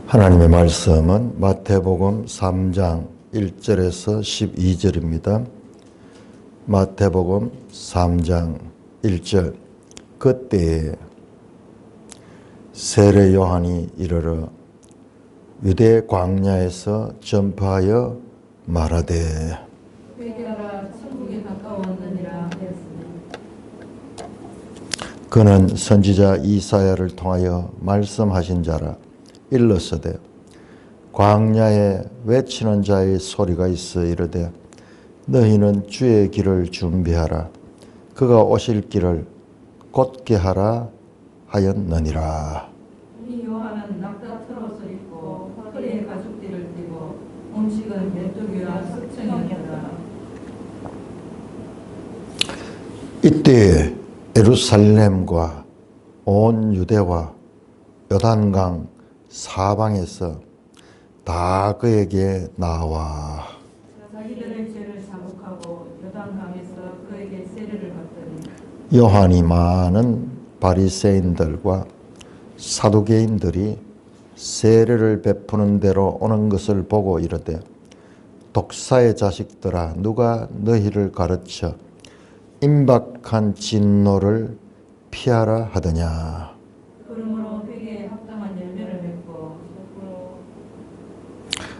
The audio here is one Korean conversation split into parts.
하나님의 말씀은 마태복음 3장 1절에서 12절입니다. 마태복음 3장 1절. 그때에 세례 요한이 이르러 유대 광야에서 전파하여 말하되 회개하라 천국이 가까웠느니라 하였으니 그는 선지자 이사야를 통하여 말씀하신 자라. 일렀으되 광야에 외치는 자의 소리가 있어 이르되 너희는 주의 길을 준비하라. 그가 오실 길을 곧게 하라 하였느니라. 이 요한은 낙타 트롯을 입고 허리에 가죽띠를 띠고 음식은 메뚜기와 석청이었더라. 이때 예루살렘과 온 유대와 요단강 사방에서 다 그에게 나와 자기들의 죄를 자복하고 요단강에서 그에게 세례를 받더니 요한이 많은 바리새인들과 사두개인들이 세례를 베푸는 대로 오는 것을 보고 이르되 독사의 자식들아 누가 너희를 가르쳐 임박한 진노를 피하라 하더냐. 그러므로 회개에 합당한 열매를 맺고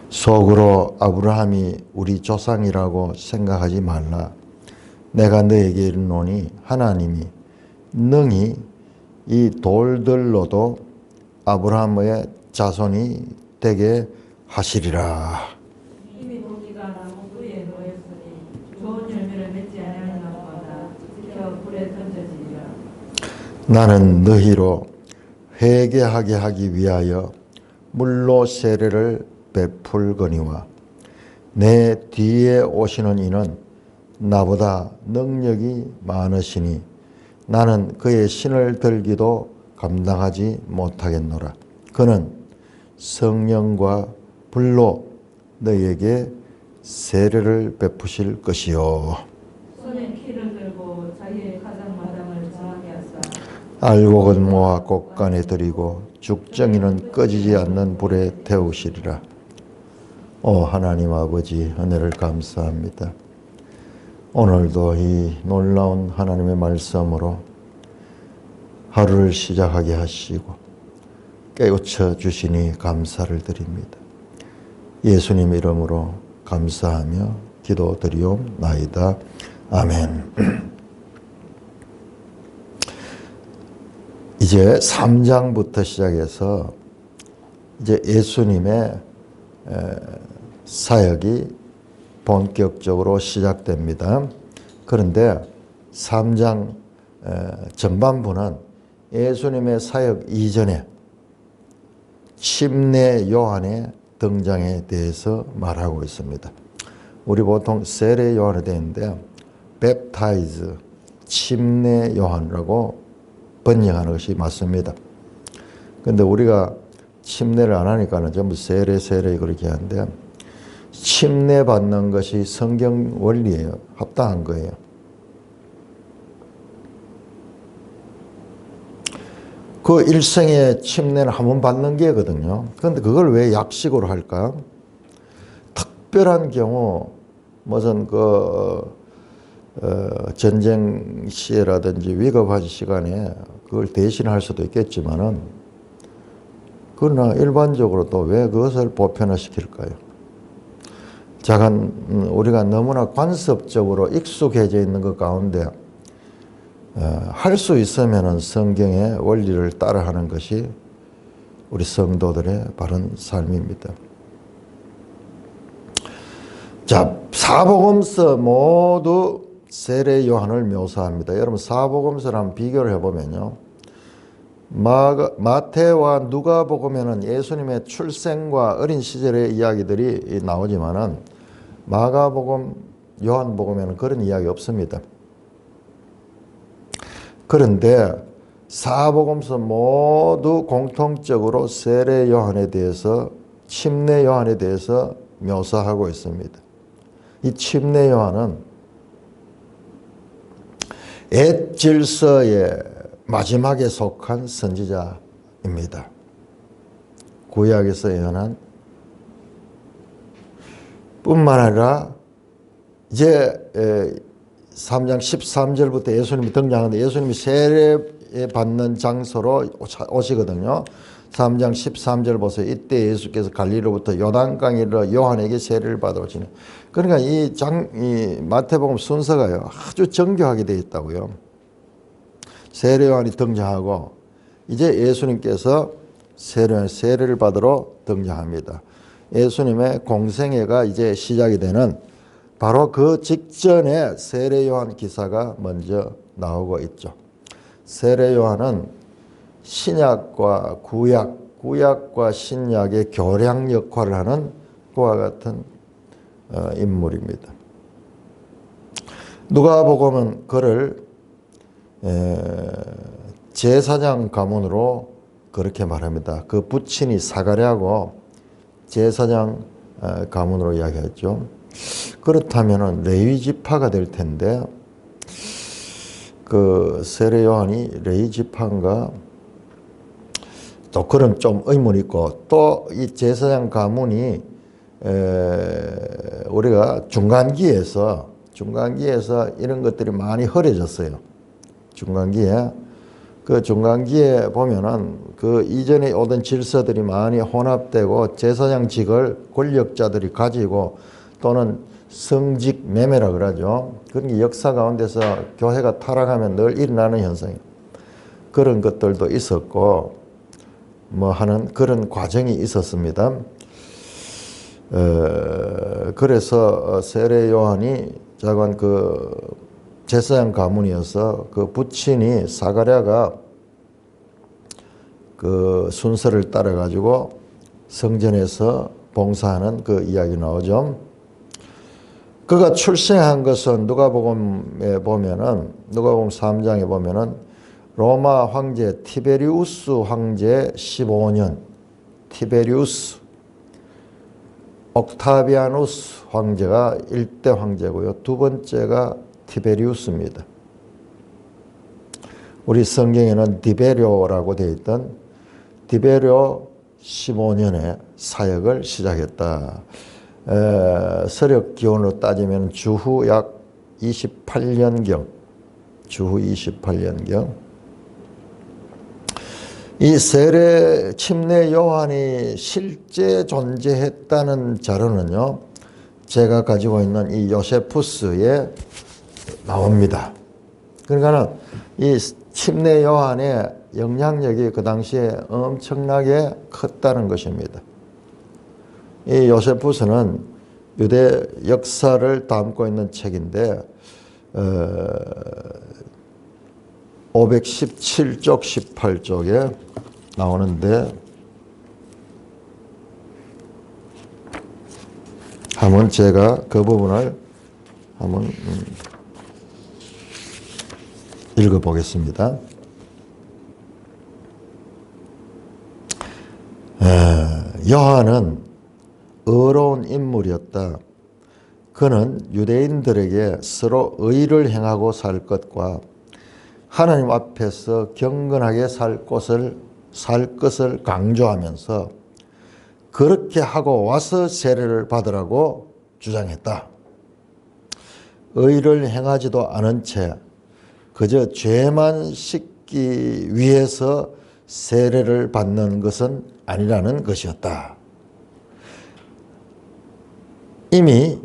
속으로 아브라함이 우리 조상이라고 생각하지 말라. 내가 너에게 이르노니 하나님이 능히 이 돌들로도 아브라함의 자손이 되게 하시리라. 이미 도끼가 나무 뿌리에 놓였으니 좋은 열매를 맺지 아니하였나보다 지켜 불에 던져지리라. 나는 너희로 회개하게 하기 위하여 물로 세례를 베풀거니와 내 뒤에 오시는 이는 나보다 능력이 많으시니 나는 그의 신을 들기도 감당하지 못하겠노라. 그는 성령과 불로 너희에게 세례를 베푸실 것이요 손에 키를 들고 자기의 가장 마당을 정하게 하사 알곡은 모아 곳간에 들이고 죽정이는 꺼지지 않는 불에 태우시리라. 오 하나님 아버지, 은혜를 감사합니다. 오늘도 이 놀라운 하나님의 말씀으로 하루를 시작하게 하시고 깨우쳐 주시니 감사를 드립니다. 예수님 이름으로 감사하며 기도드리옵나이다. 아멘. 이제 3장부터 시작해서 이제 예수님의 사역이 본격적으로 시작됩니다. 그런데 3장 전반부는 예수님의 사역 이전에 침례 요한의 등장에 대해서 말하고 있습니다. 우리 보통 세례 요한이 되는데 뵙타이즈, 침례 요한이라고 번역하는 것이 맞습니다. 근데 우리가 침례를 안 하니까는 전부 세례 그렇게 하는데 침례 받는 것이 성경 원리예요. 합당한 거예요. 그 일생에 침례를 한 번 받는 게거든요. 그런데 그걸 왜 약식으로 할까? 특별한 경우 무슨 전쟁 시에라든지 위급한 시간에 그걸 대신할 수도 있겠지만은 그러나 일반적으로 또 왜 그것을 보편화시킬까요? 우리가 너무나 관습적으로 익숙해져 있는 것 가운데 할 수 있으면은 성경의 원리를 따라하는 것이 우리 성도들의 바른 삶입니다. 자, 사복음서 모두 세례 요한을 묘사합니다. 여러분 사복음서랑 비교를 해보면요. 마태와 누가복음에는 예수님의 출생과 어린 시절의 이야기들이 나오지만은 마가복음, 요한복음에는 그런 이야기 없습니다. 그런데 사복음서 모두 공통적으로 세례 요한에 대해서, 침례 요한에 대해서 묘사하고 있습니다. 이 침례 요한은 옛 질서의 마지막에 속한 선지자입니다. 구약에서 예언한 뿐만 아니라 이제 3장 13절부터 예수님이 등장하는데 예수님이 세례 받는 장소로 오시거든요. 3장 13절 보세요. 이때 예수께서 갈릴리로부터 요단강에 이르러 요한에게 세례를 받아 오시네. 그러니까 이 마태복음 순서가요, 아주 정교하게 되어 있다고요. 세례 요한이 등장하고 이제 예수님께서 세례를 받으러 등장합니다. 예수님의 공생애가 이제 시작이 되는 바로 그 직전에 세례 요한 기사가 먼저 나오고 있죠. 세례 요한은 신약과 구약과 신약의 교량 역할을 하는 그와 같은 인물입니다. 누가복음은 그를 제사장 가문으로 그렇게 말합니다. 그 부친이 사가랴고 제사장 가문으로 이야기했죠. 그렇다면은 레위 지파가 될 텐데 그 세례 요한이 레위 지파인가? 또 그런 좀 의문이 있고 또 이 제사장 가문이 우리가 중간기에서 이런 것들이 많이 흐려졌어요. 중간기에 보면은 그 이전에 오던 질서들이 많이 혼합되고 제사장직을 권력자들이 가지고 또는 성직 매매라 그러죠. 그런 게 역사 가운데서 교회가 타락하면 늘 일어나는 현상이에요. 그런 것들도 있었고 뭐 하는 그런 과정이 있었습니다. 그래서 세례 요한이 자관 그 제사장 가문이어서 그 부친이 사가랴가 그 순서를 따라 가지고 성전에서 봉사하는 그 이야기 나오죠. 그가 출생한 것은 누가복음에 보면은 누가복음 3장에 보면은 로마 황제 티베리우스 황제 15년 티베리우스 옥타비아누스 황제가 1대 황제고요. 두 번째가 티베리우스입니다. 우리 성경에는 디베료라고 되어 있던 디베료 15년에 사역을 시작했다. 서력 기원으로 따지면 주후 약 28년경, 이 세례 침례 요한이 실제 존재했다는 자료는요, 제가 가지고 있는 이 요세푸스에 나옵니다. 그러니까는 이 침례 요한의 영향력이 그 당시에 엄청나게 컸다는 것입니다. 이 요세푸스는 유대 역사를 담고 있는 책인데 517쪽 18쪽에 나오는데 한번 제가 그 부분을 한번 읽어보겠습니다. 요한은 의로운 인물이었다. 그는 유대인들에게 서로 의를 행하고 살 것과 하나님 앞에서 경건하게 살 것을 강조하면서 그렇게 하고 와서 세례를 받으라고 주장했다. 의를 행하지도 않은 채 그저 죄만 씻기 위해서 세례를 받는 것은 아니라는 것이었다. 이미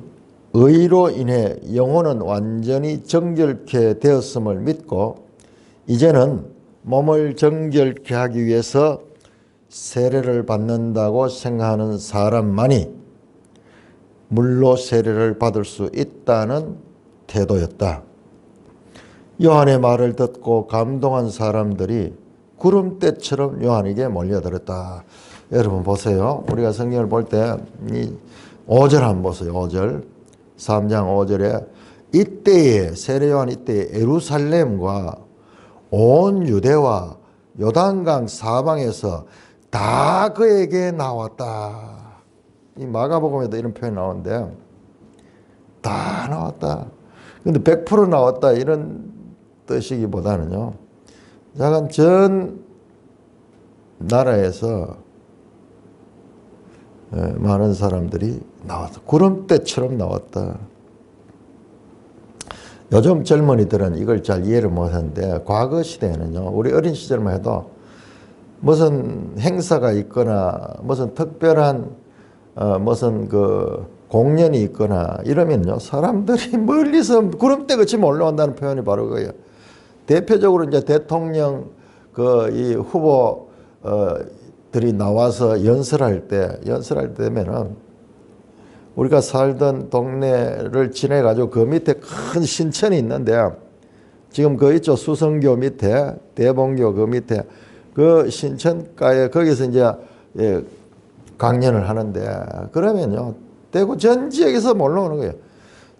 의로 인해 영혼은 완전히 정결케 되었음을 믿고 이제는 몸을 정결케 하기 위해서 세례를 받는다고 생각하는 사람만이 물로 세례를 받을 수 있다는 태도였다. 요한의 말을 듣고 감동한 사람들이 구름대처럼 요한에게 몰려들었다. 여러분 보세요. 우리가 성경을 볼 때 이 5절 한번 보세요. 5절 3장 5절에 이때에 세례 요한 이때에 예루살렘과 온 유대와 요단강 사방에서 다 그에게 나왔다. 이 마가복음에도 이런 표현이 나오는데 다 나왔다. 근데 100% 나왔다 이런 뜻이기보다는요. 약간 전 나라에서 많은 사람들이 나왔다. 구름대처럼 나왔다. 요즘 젊은이들은 이걸 잘 이해를 못하는데 과거 시대에는요. 우리 어린 시절만 해도 무슨 행사가 있거나 무슨 특별한 무슨 그 공연이 있거나 이러면요. 사람들이 멀리서 구름대같이 몰려온다는 표현이 바로 그거예요. 대표적으로 이제 대통령 그 이 후보 들이 나와서 연설할 때면은 우리가 살던 동네를 지나가지고 그 밑에 큰 신천이 있는데 지금 그 있죠. 수성교 밑에 대봉교 그 밑에 그 신천가에 거기서 이제 강연을 하는데 그러면요. 대구 전 지역에서 몰려오는 거예요.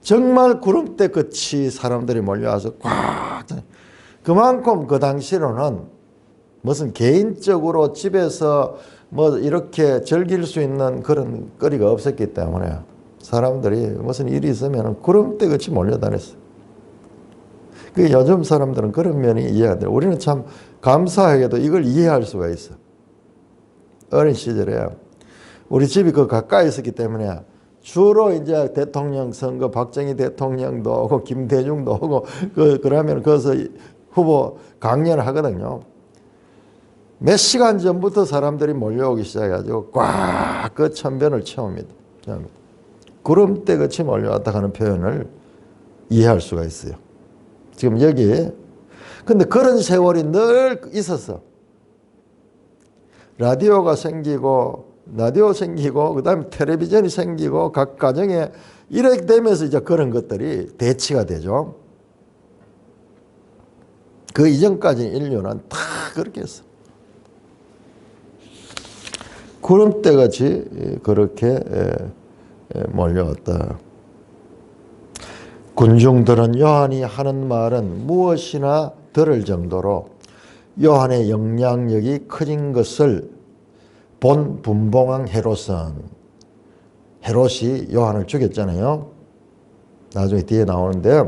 정말 구름대 끝이 사람들이 몰려와서 꽉 그만큼 그 당시로는 무슨 개인적으로 집에서 뭐 이렇게 즐길 수 있는 그런 거리가 없었기 때문에 사람들이 무슨 일이 있으면 구름대같이 몰려다녔어요. 그 요즘 사람들은 그런 면이 이해가 돼요. 우리는 참 감사하게도 이걸 이해할 수가 있어. 어린 시절에 우리 집이 그 가까이 있었기 때문에 주로 이제 대통령 선거 박정희 대통령도 오고 김대중도 오고 그러면 거기서 후보 강연을 하거든요. 몇 시간 전부터 사람들이 몰려오기 시작해가지고 꽉 그 천변을 채웁니다. 구름대같이 몰려왔다 하는 표현을 이해할 수가 있어요. 지금 여기에 근데 그런 세월이 늘 있었어. 라디오 생기고 그 다음에 텔레비전이 생기고 각 가정에 이렇게 되면서 이제 그런 것들이 대치가 되죠. 그 이전까지 인류는 다 그렇게 했어. 구름대같이 그렇게 몰려왔다. 군중들은 요한이 하는 말은 무엇이나 들을 정도로 요한의 영향력이 커진 것을 본 분봉왕 헤롯이 요한을 죽였잖아요. 나중에 뒤에 나오는데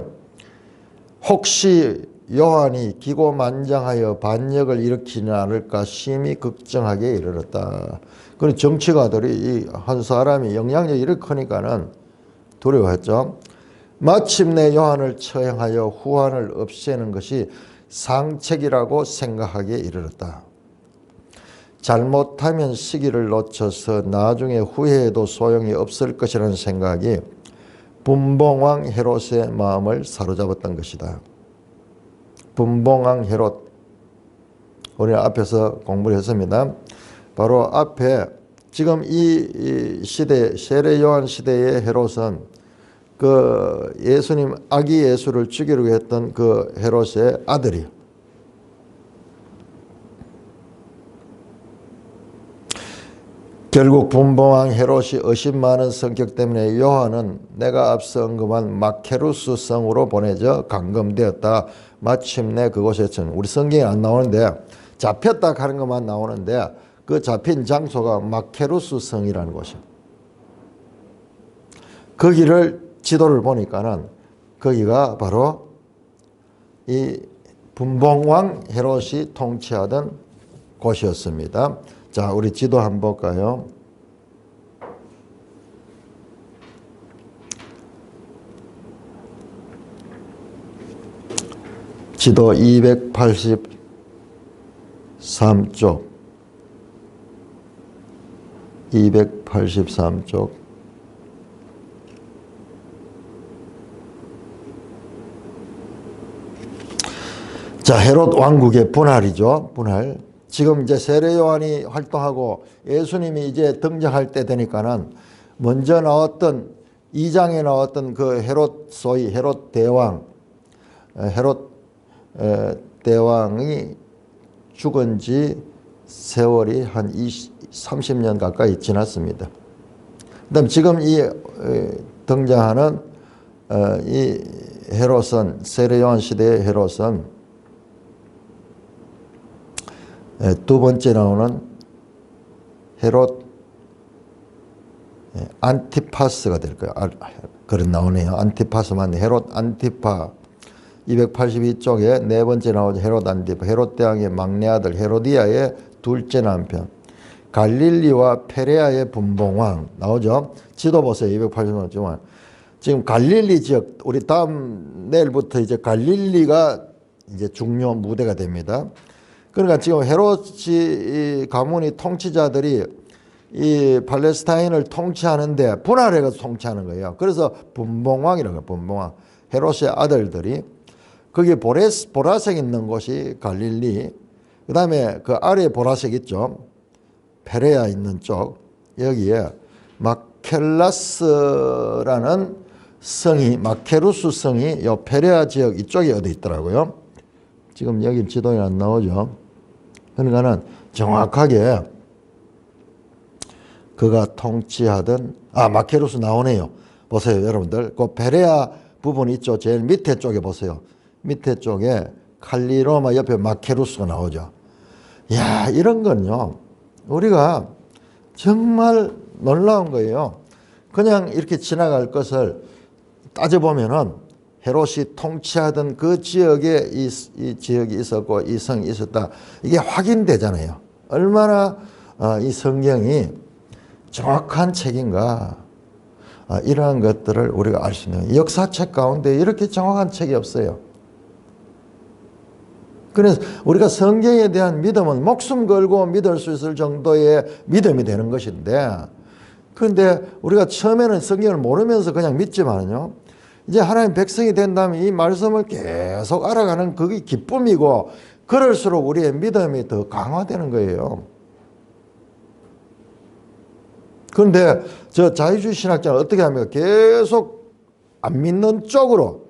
혹시 요한이 기고만장하여 반역을 일으키지 않을까 심히 걱정하게 이르렀다. 그런 정치가들이 한 사람이 영향력이 이렇게 크니까는 두려워했죠. 마침내 요한을 처형하여 후한을 없애는 것이 상책이라고 생각하기에 이르렀다. 잘못하면 시기를 놓쳐서 나중에 후회해도 소용이 없을 것이라는 생각이 분봉왕 헤롯의 마음을 사로잡았던 것이다. 분봉왕 헤롯, 우리는 앞에서 공부를 했습니다. 바로 앞에 지금 이 시대 세례 요한 시대의 헤롯은 그 예수님 아기 예수를 죽이려고 했던 그 헤롯의 아들이요. 결국 분봉왕 헤롯이 의심 많은 성격 때문에 요한은 내가 앞서 언급한 마케루스 성으로 보내져 감금되었다. 마침내 그곳에 우리 성경에 안 나오는데 잡혔다 하는 것만 나오는데 그 잡힌 장소가 마케루스 성이라는 곳이에요. 거기를 지도를 보니까는 거기가 바로 이 분봉왕 헤롯이 통치하던 곳이었습니다. 자, 우리 지도 한번 볼까요? 지도 283쪽. 283쪽. 자, 헤롯 왕국의 분할이죠. 분할. 지금 이제 세례 요한이 활동하고 예수님이 이제 등장할 때 되니까는 먼저 나왔던 2장에 나왔던 그 헤롯 소위 헤롯 대왕, 헤롯 대왕이 죽은 지 세월이 한 30년 가까이 지났습니다. 그다음 지금 이 등장하는 이 헤롯은 세례 요한 시대의 헤롯은 두 번째 나오는 헤롯 안티파스가 될 거예요. 그런 나오네요. 안티파스 맞네. 헤롯 안티파 282쪽에 네 번째 나오죠. 헤롯 안티파. 헤롯 대왕의 막내 아들 헤로디아의 둘째 남편. 갈릴리와 페레아의 분봉왕 나오죠. 지도 보세요. 280만. 지금 갈릴리 지역, 우리 다음 내일부터 이제 갈릴리가 이제 중요 무대가 됩니다. 그러니까 지금 헤롯이 가문이 통치자들이 이 팔레스타인을 통치하는데 분할해서 통치하는 거예요. 그래서 분봉왕이라고 해요. 분봉왕. 헤롯의 아들들이 거기 보라색 있는 곳이 갈릴리. 그 다음에 그 아래에 보라색 있죠. 페레아 있는 쪽. 여기에 마켈라스라는 성이, 마케루스 성이 요 페레아 지역 이쪽에 어디 있더라고요. 지금 여기 지도에 안 나오죠. 그러니까는 정확하게 그가 통치하던, 마케루스 나오네요. 보세요, 여러분들. 그 페레아 부분 있죠. 제일 밑에 쪽에 보세요. 밑에 쪽에 칼리로마 옆에 마케루스가 나오죠. 야, 이런 건요, 우리가 정말 놀라운 거예요. 그냥 이렇게 지나갈 것을 따져보면은 헤롯이 통치하던 그 지역에 이 지역이 있었고 이 성이 있었다. 이게 확인되잖아요. 얼마나 이 성경이 정확한 책인가. 이러한 것들을 우리가 알 수 있는, 역사책 가운데 이렇게 정확한 책이 없어요. 그래서 우리가 성경에 대한 믿음은 목숨 걸고 믿을 수 있을 정도의 믿음이 되는 것인데, 그런데 우리가 처음에는 성경을 모르면서 그냥 믿지만요, 이제 하나님 백성이 된다면 이 말씀을 계속 알아가는 그게 기쁨이고, 그럴수록 우리의 믿음이 더 강화되는 거예요. 그런데 저 자유주의 신학자는 어떻게 합니까? 계속 안 믿는 쪽으로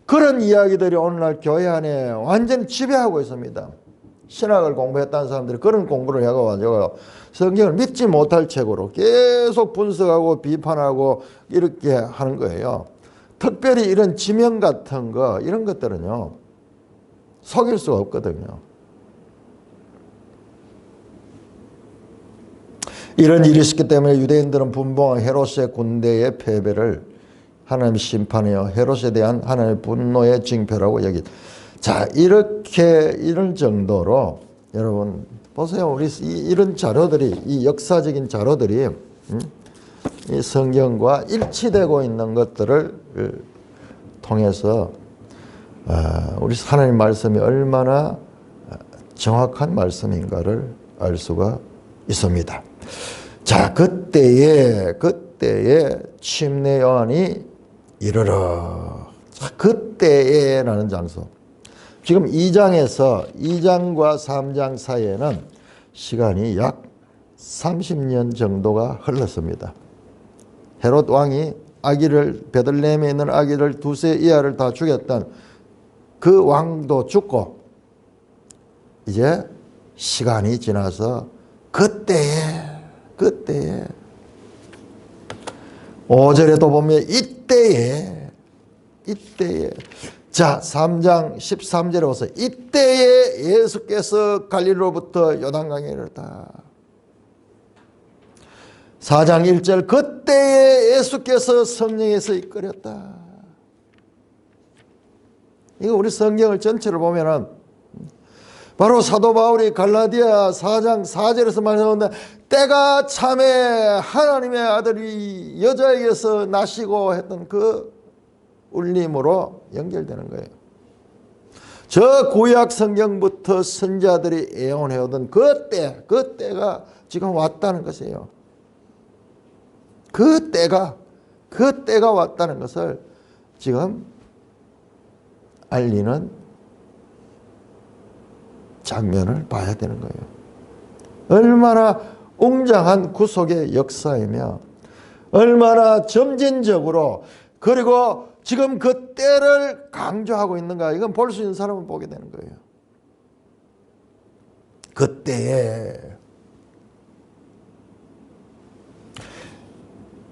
그런 이야기들이 오늘날 교회 안에 완전히 지배하고 있습니다. 신학을 공부했다는 사람들이 그런 공부를 해가지고 성경을 믿지 못할 책으로 계속 분석하고 비판하고 이렇게 하는 거예요. 특별히 이런 지명 같은 거, 이런 것들은요, 속일 수가 없거든요. 이런 일이 있었기 때문에 유대인들은 분봉왕 헤롯의 군대의 패배를 하나님의 심판이요, 헤롯에 대한 하나님의 분노의 징표라고 자, 이렇게 이런 정도로 여러분 보세요. 우리 이런 자료들이, 이 역사적인 자료들이 이 성경과 일치되고 있는 것들을 통해서 우리 하나님 말씀이 얼마나 정확한 말씀인가를 알 수가 있습니다. 자, 그때에 침례 요한이 이르러. 자, 그때에라는 장소. 지금 2장과 3장 사이에는 시간이 약 30년 정도가 흘렀습니다. 헤롯 왕이 베들레헴에 있는 아기를 두세 이하를 다 죽였던 그 왕도 죽고, 이제 시간이 지나서 그때에 5절에도 보면 이때에 자, 3장 13절에 보세요. 이때에 예수께서 갈릴리로부터 요단강에 이르렀다. 4장 1절 그때에 예수께서 성령에서 이끌었다. 이거 우리 성경을 전체를 보면은 바로 사도 바울이 갈라디아 4장 4절에서 말하는데, 때가 참에 하나님의 아들이 여자에게서 나시고 했던 그 울림으로 연결되는 거예요. 저 구약 성경부터 선자들이 예언해오던 그 때가 지금 왔다는 것이에요. 그 때가 왔다는 것을 지금 알리는 장면을 봐야 되는 거예요. 얼마나 웅장한 구속의 역사이며 얼마나 점진적으로, 그리고 지금 그 때를 강조하고 있는가, 이건 볼 수 있는 사람은 보게 되는 거예요. 그때에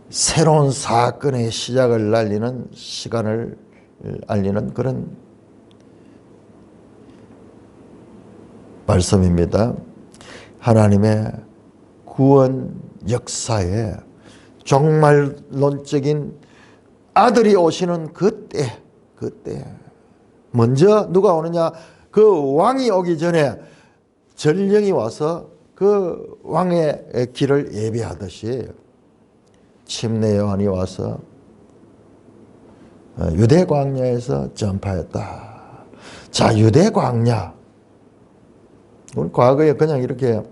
새로운 사건의 시작을 알리는 시간을 알리는 그런 말씀입니다. 하나님의 구원 역사에 종말론적인 아들이 오시는 그때 먼저 누가 오느냐? 그 왕이 오기 전에 전령이 와서 그 왕의 길을 예비하듯이 침례 요한이 와서 유대 광야에서 전파했다. 자, 유대 광야. 우리 과거에 그냥 이렇게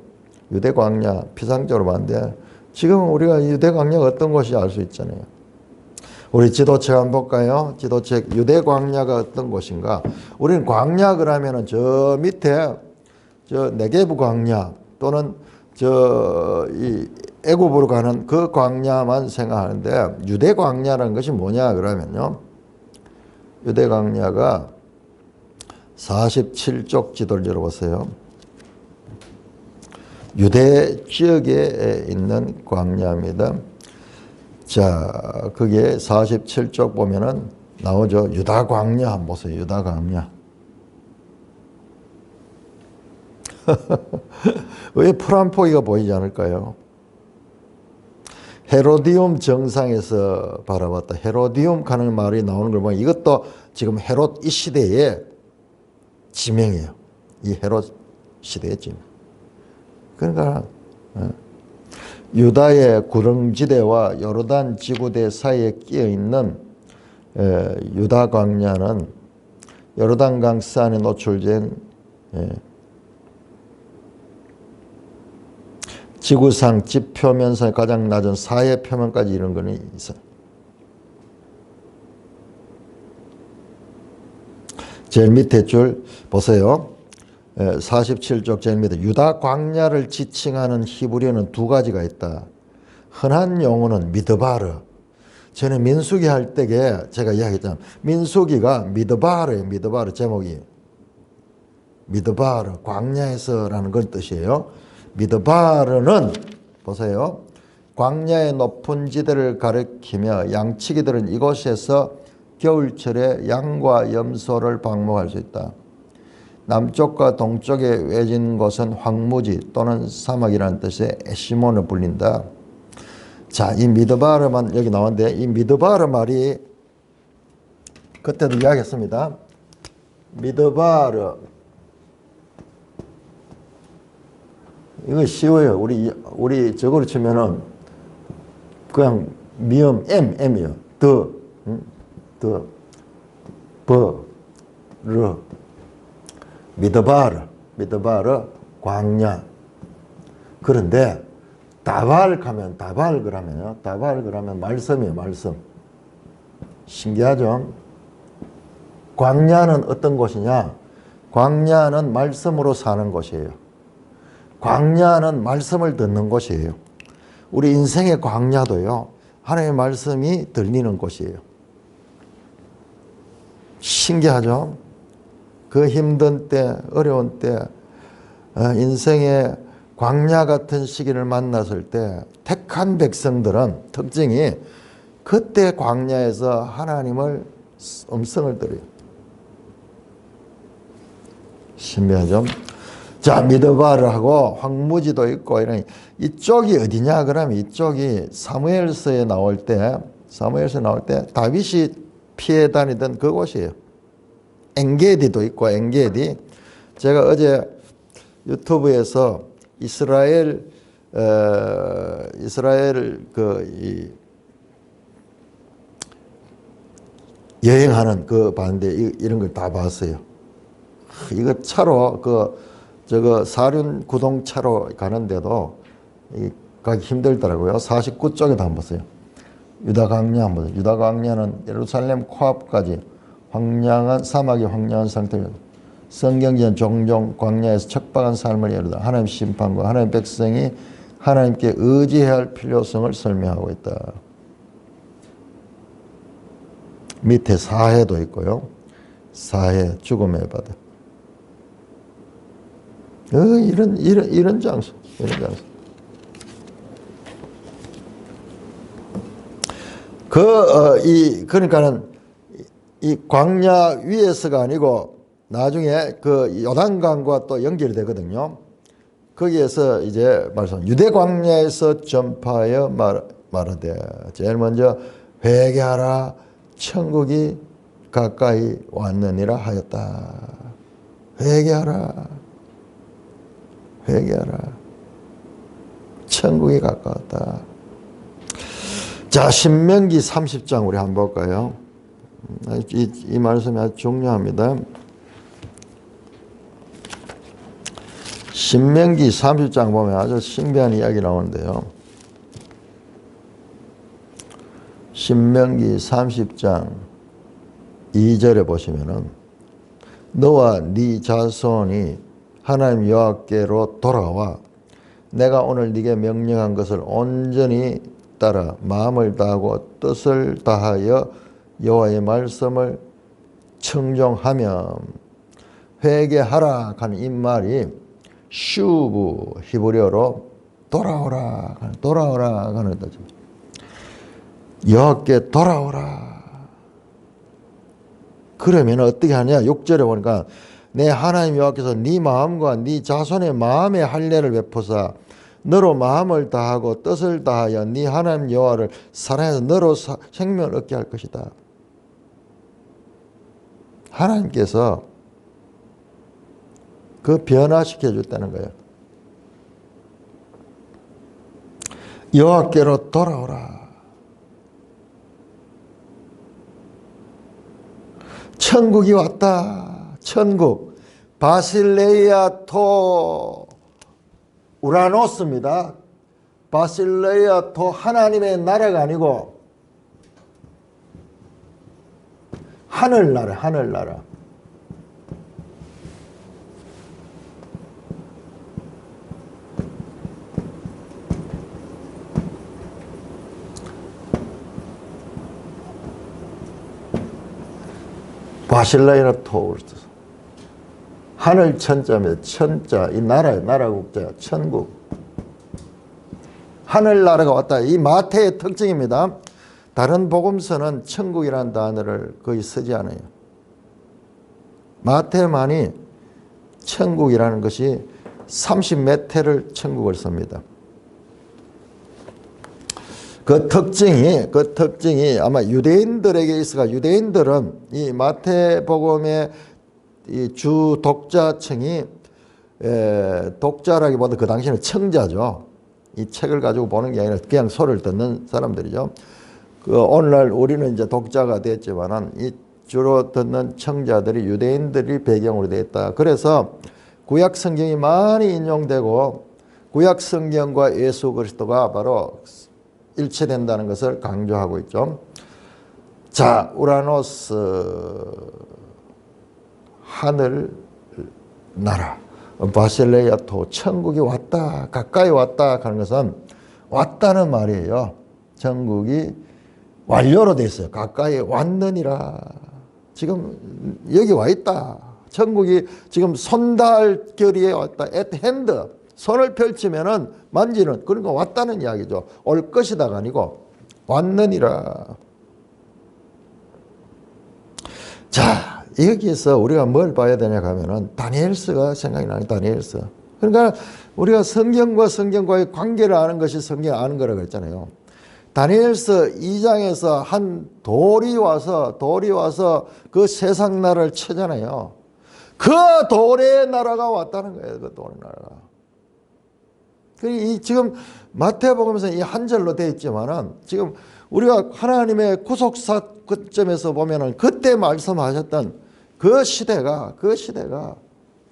유대 광야 피상적으로 봤는데 지금은 우리가 유대 광야가 어떤 곳인지 알 수 있잖아요. 우리 지도책 한번 볼까요? 지도책 유대 광야가 어떤 곳인가? 우리는 광야 그러면은 저 밑에 저 네게부 광야 또는 이 애굽으로 가는 그 광야만 생각하는데 유대 광야라는 것이 뭐냐 그러면요. 유대 광야가 47쪽 지도를 열어보세요. 유대 지역에 있는 광야입니다. 자, 그게 47쪽 보면은 나오죠. 유다 광야 한번 보세요. 유다 광야. 왜 푸른 포기가 보이지 않을까요? 헤로디움 정상에서 바라봤다. 헤로디움 가는 말이 나오는 걸 보면 이것도 지금 헤롯 이 시대의 지명이에요. 이 헤롯 시대의 지명. 그러니까 유다의 구릉지대와 요르단 지구대 사이에 끼어 있는 유다 광야는 요르단강 산에 노출된 지구상 지표면상의 가장 낮은 사해 표면까지 이런 거는 있어요. 제일 밑에 줄 보세요. 47쪽 제일 밑에 유다 광야를 지칭하는 히브리어는 두 가지가 있다. 흔한 용어는 미드바르. 전에 민수기 할 때에 제가 이야기했잖아요. 민수기가 미드바르예요. 미드바르 제목이. 미드바르 광야에서라는 건 뜻이에요. 미드바르는 보세요. 광야의 높은 지대를 가리키며 양치기들은 이곳에서 겨울철에 양과 염소를 방목할 수 있다. 남쪽과 동쪽에 외진 곳은 황무지 또는 사막이라는 뜻의 에시몬을 불린다. 자, 이 미드바르만 여기 나오는데 이 미드바르 말이 그때도 이야기했습니다. 미드바르 이거 쉬워요. 우리 저거로 치면은 그냥 미음 M이요. 미드바르 광야. 그런데 다발 그러면 말씀이에요. 말씀. 신기하죠? 광야는 어떤 곳이냐? 광야는 말씀으로 사는 곳이에요. 광야는 말씀을 듣는 곳이에요. 우리 인생의 광야도요. 하나님의 말씀이 들리는 곳이에요. 신기하죠? 그 힘든 때, 어려운 때, 인생의 광야 같은 시기를 만났을 때 택한 백성들은 특징이 그때 광야에서 하나님을 음성을 들어요. 신기하죠? 자, 미드바르하고 황무지도 있고 이런 이쪽이 어디냐 그러면 이쪽이 사무엘서에 나올 때 다윗이 피해 다니던 그곳이에요. 엔게디도 있고 엔게디. 제가 어제 유튜브에서 이스라엘 여행하는 그 봤는데 이런 걸 다 봤어요. 이거 차로 저거 사륜 구동차로 가는데도 가기 힘들더라고요. 49쪽에도 한번 보세요. 유다 광야 한번 보세요. 유다 광야는 예루살렘 코앞까지 황량한 사막이 황량한 상태입니다. 성경전 종종 광야에서 척박한 삶을 예르다 하나님 심판과 하나님 백성이 하나님께 의지해야 할 필요성을 설명하고 있다. 밑에 사해도 있고요. 사해 죽음의 바다. 이런 장소. 그러니까는 이 광야 위에서가 아니고 나중에 그 요단강과 또 연결이 되거든요. 거기에서 이제 말씀 유대 광야에서 전파하여 말하되 제일 먼저 회개하라 천국이 가까이 왔느니라 하였다. 회개하라. 천국이 가까웠다. 자, 신명기 30장 우리 한번 볼까요? 이 말씀이 아주 중요합니다. 신명기 30장 보면 아주 신비한 이야기 나오는데요. 신명기 30장 2절에 보시면은 너와 네 자손이 하나님 여호와께로 돌아와 내가 오늘 네게 명령한 것을 온전히 따라 마음을 다하고 뜻을 다하여 여호와의 말씀을 청종하면 회개하라 하는 이 말이 슈브 히브리어로 돌아오라 하는 거죠. 여호와께 돌아오라. 그러면 어떻게 하냐? 6절에 보니까 내 하나님 여호와께서 네 마음과 네 자손의 마음에 할례를 베푸사 너로 마음을 다하고 뜻을 다하여 네 하나님 여호와를 사랑해서 너로 생명을 얻게 할 것이다. 하나님께서 그 변화시켜 줬다는 거예요. 여호와께로 돌아오라. 천국이 왔다. 천국. 바실레이아 토 우라노스입니다. 바실레이아 토 하나님의 나라가 아니고 하늘나라, 하늘나라. 바실레이아 토 하늘 천자입니다. 천자, 이 나라의 나라 국자, 천국. 하늘나라가 왔다. 이 마태의 특징입니다. 다른 복음서는 천국이라는 단어를 거의 쓰지 않아요. 마태만이 천국이라는 것이 30몇 회를 천국을 씁니다. 그 특징이 아마 유대인들에게 있어가 유대인들은 이 마태복음의 이 주 독자층이 독자라기보다 그 당시에는 청자죠. 이 책을 가지고 보는 게 아니라 그냥 소리를 듣는 사람들이죠. 그 오늘날 우리는 이제 독자가 됐지만은 이 주로 듣는 청자들이 유대인들이 배경으로 되어 있다. 그래서 구약 성경이 많이 인용되고 구약 성경과 예수 그리스도가 바로 일치된다는 것을 강조하고 있죠. 자, 우라노스 하늘 나라 바실레이아 토 천국이 왔다 가까이 왔다 하는 것은 왔다는 말이에요. 천국이 완료로 돼 있어요. 가까이 왔느니라. 지금 여기 와 있다. 천국이 지금 손닿을 거리에 왔다. at hand. 손을 펼치면은 만지는 그러니까 왔다는 이야기죠. 올 것이다가 아니고 왔느니라. 자, 여기에서 우리가 뭘 봐야 되냐 하면은 다니엘서가 생각이 나요. 다니엘서. 그러니까 우리가 성경과의 관계를 아는 것이 성경 아는 거라고 했잖아요. 다니엘서 2장에서 한 돌이 와서 그 세상 나라를 치잖아요. 그 돌의 나라가 왔다는 거예요. 그 돌의 나라가. 이 지금 마태복음에서 이 한 절로 되어 있지만은 지금 우리가 하나님의 구속사건점에서 보면은 그때 말씀하셨던 그 시대가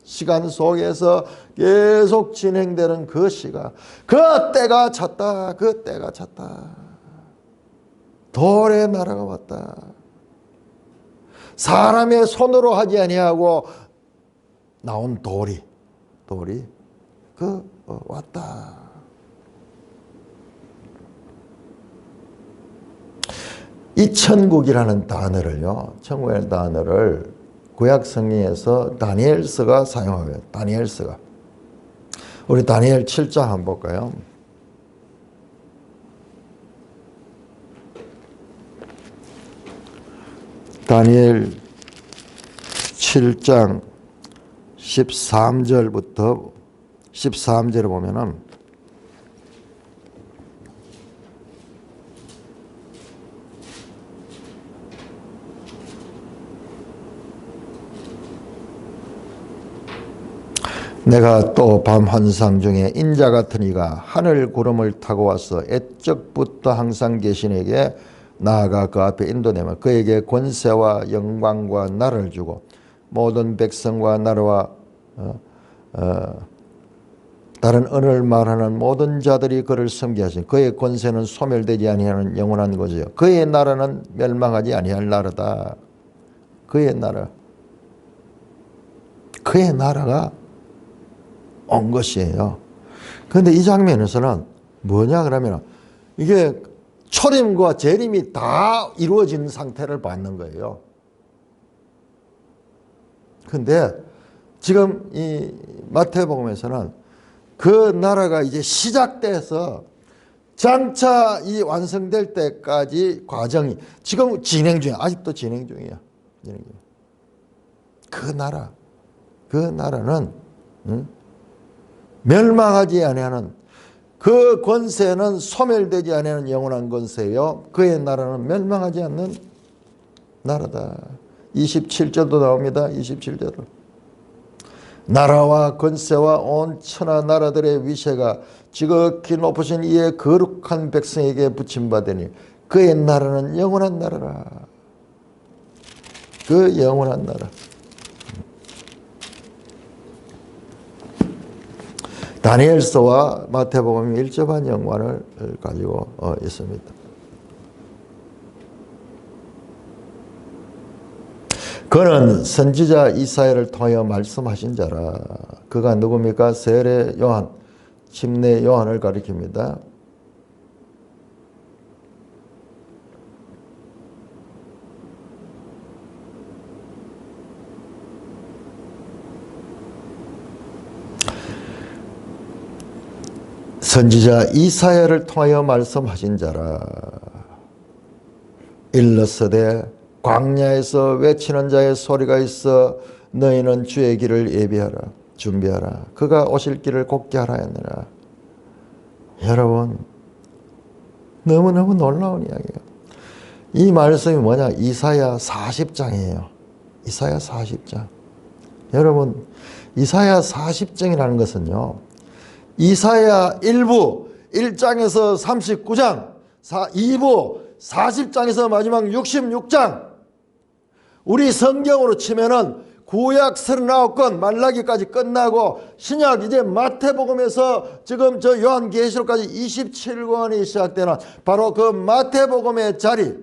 시간 속에서 계속 진행되는 그 시가 그 때가 찼다. 그 때가 찼다. 돌의 나라가 왔다. 사람의 손으로 하지 아니하고 나온 돌이 왔다. 이 천국이라는 단어를요, 천국이라는 단어를 구약 성경에서 다니엘서가 사용하고요. 다니엘서가. 우리 다니엘 7장 한번 볼까요? 다니엘 7장 13절부터 13절에 보면은 내가 또 밤 환상 중에 인자 같은 이가 하늘 구름을 타고 와서 애적부터 항상 계신에게 나아가 그 앞에 인도되며 그에게 권세와 영광과 나라를 주고 모든 백성과 나라와 다른 언어를 말하는 모든 자들이 그를 섬기게 하시니 그의 권세는 소멸되지 아니하는 영원한 것이요 그의 나라는 멸망하지 아니할 나라다. 그의 나라가 온 것이에요. 그런데 이 장면에서는 뭐냐 그러면 이게 초림과 재림이 다 이루어진 상태를 받는 거예요. 근데 지금 이 마태복음에서는 그 나라가 이제 시작돼서 장차 이 완성될 때까지 과정이 지금 진행 중이에요. 아직도 진행 중이에요. 그 나라는 멸망하지 아니하는 그 권세는 소멸되지 아니하는 영원한 권세요. 그의 나라는 멸망하지 않는 나라다. 27절도 나옵니다. 27절도. 나라와 권세와 온 천하 나라들의 위세가 지극히 높으신 이의 거룩한 백성에게 붙임받으니 그의 나라는 영원한 나라라. 그 영원한 나라. 다니엘서와 마태복음이 일접한 연관을 가지고 있습니다. 그는 선지자 이사야를 통하여 말씀하신 자라. 그가 누굽니까? 세례 요한, 침례 요한을 가리킵니다. 선지자 이사야를 통하여 말씀하신 자라. 일러서되 광야에서 외치는 자의 소리가 있어 너희는 주의 길을 예비하라 준비하라 그가 오실 길을 곱게 하라 했느라. 여러분 너무너무 놀라운 이야기예요. 이 말씀이 뭐냐? 이사야 40장이에요. 이사야 40장. 여러분 이사야 40장이라는 것은요 이사야 1부 1장에서 39장 2부 40장에서 마지막 66장 우리 성경으로 치면은 구약 39권 말라기까지 끝나고 신약 이제 마태복음에서 지금 저 요한계시록까지 27권이 시작되는 바로 그 마태복음의 자리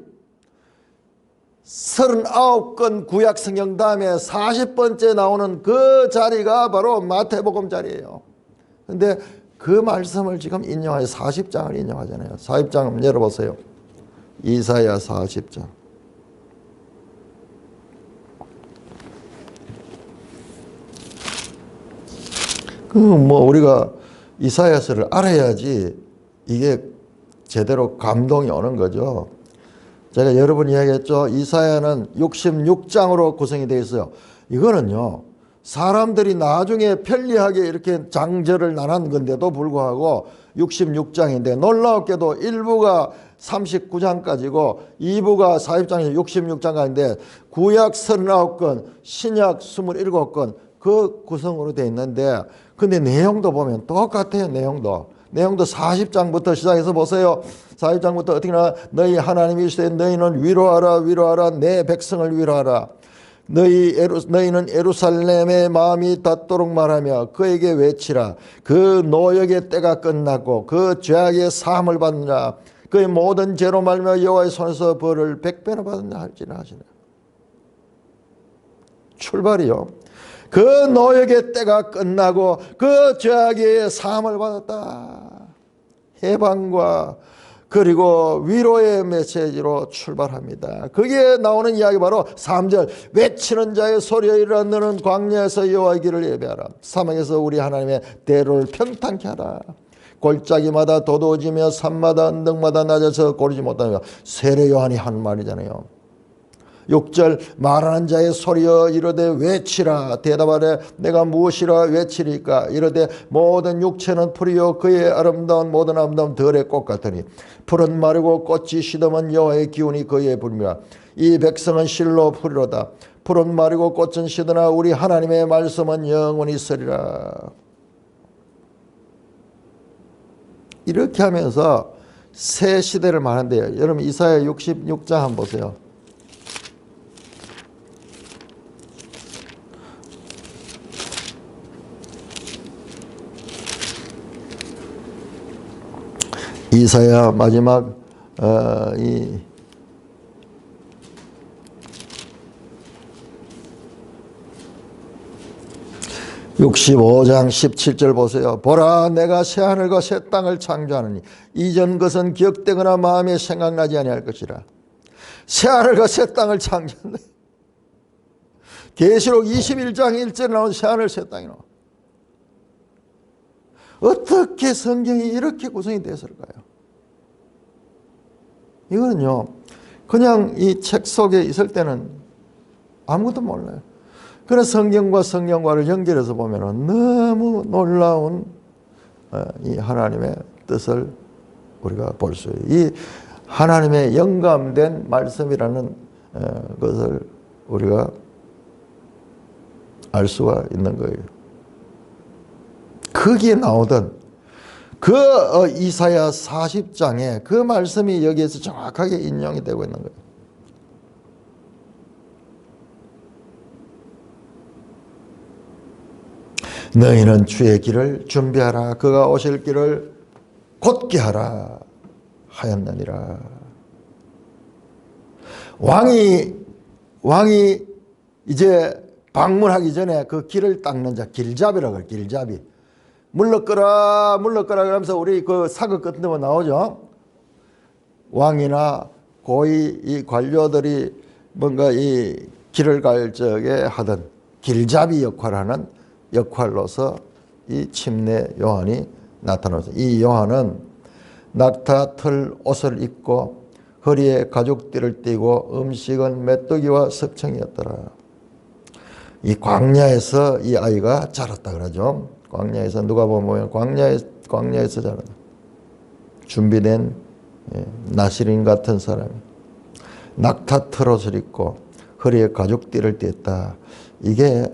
39권 구약 성경 다음에 40번째 나오는 그 자리가 바로 마태복음 자리예요. 그런데 그 말씀을 지금 인용하여 40장을 인용하잖아요. 40장 한번 열어보세요. 이사야 40장. 우리가 이사야서를 알아야지 이게 제대로 감동이 오는 거죠. 제가 여러 번 이야기했죠. 이사야는 66장으로 구성이 되어 있어요. 이거는요. 사람들이 나중에 편리하게 이렇게 장절을 나눈 건데도 불구하고 66장인데 놀라웠게도 1부가 39장까지고 2부가 40장에서 66장까지인데 구약 39권, 신약 27권 그 구성으로 되어 있는데 근데 내용도 보면 똑같아요. 내용도 40장부터 시작해서 보세요. 40장부터 어떻게 나 너희 하나님이시되 너희는 위로하라 내 백성을 위로하라. 너희는 예루살렘의 마음이 닿도록 말하며 그에게 외치라. 그 노역의 때가 끝났고 그 죄악의 사함을 받느라 그의 모든 죄로 말미암아 여호와의 손에서 벌을 100배나 받느냐 할지라 하시네. 출발이요. 그 노역의 때가 끝나고 그 죄악의 사함을 받았다. 해방과 그리고 위로의 메시지로 출발합니다. 거기에 나오는 이야기 바로 3절 외치는 자의 소리에 이르라 너는 광야에서 여호와의 길을 예배하라. 사막에서 우리 하나님의 대로를 평탄케 하라. 골짜기마다 도도지며 산마다 언덕마다 낮아서 고르지 못하며 세례 요한이 한 말이잖아요. 6절 말하는 자의 소리여 이르되 외치라. 대답하되 내가 무엇이라 외치리까. 이르되 모든 육체는 풀이요 그의 아름다운 모든 아름다운 들의 꽃 같으니 풀은 마르고 꽃이 시듬은 여호와의 기운이 그의 불미라. 이 백성은 실로 풀이로다. 풀은 마르고 꽃은 시드나 우리 하나님의 말씀은 영원히 서리라. 이렇게 하면서 새 시대를 말한대요. 여러분 이사야 66장 한번 보세요. 이사야 마지막 이 65장 17절 보세요. 보라 내가 새하늘과 새 땅을 창조하느니 이전 것은 기억되거나 마음에 생각나지 아니할 것이라. 새하늘과 새 땅을 창조하네. 계시록 21장 1절에 나온 새하늘 새 땅이 나와. 어떻게 성경이 이렇게 구성이 되었을까요? 이거는요 그냥 이 책 속에 있을 때는 아무것도 몰라요. 그래서 성경과 성경과를 연결해서 보면 너무 놀라운 이 하나님의 뜻을 우리가 볼 수 있어요. 이 하나님의 영감된 말씀이라는 것을 우리가 알 수가 있는 거예요. 거기에 나오던 그 이사야 40장에 그 말씀이 여기에서 정확하게 인용이 되고 있는 거예요. 너희는 주의 길을 준비하라. 그가 오실 길을 곧게 하라 하였느니라. 왕이 이제 방문하기 전에 그 길을 닦는 자, 길잡이라고 해요. 길잡이. 물러거라 그러면서 우리 그 사극 같은 데 나오죠. 왕이나 고위 이 관료들이 뭔가 이 길을 갈 적에 하던 길잡이 역할하는 역할로서 이 침례 요한이 나타났어요. 이 요한은 낙타 털 옷을 입고 허리에 가죽띠를 띠고 음식은 메뚜기와 석청이었더라. 이 광야에서 이 아이가 자랐다 그러죠. 광야에서 누가 보면 광야에서 자랐다. 준비된 나시린 같은 사람이 낙타 털 옷을 입고 허리에 가죽띠를 띠었다. 이게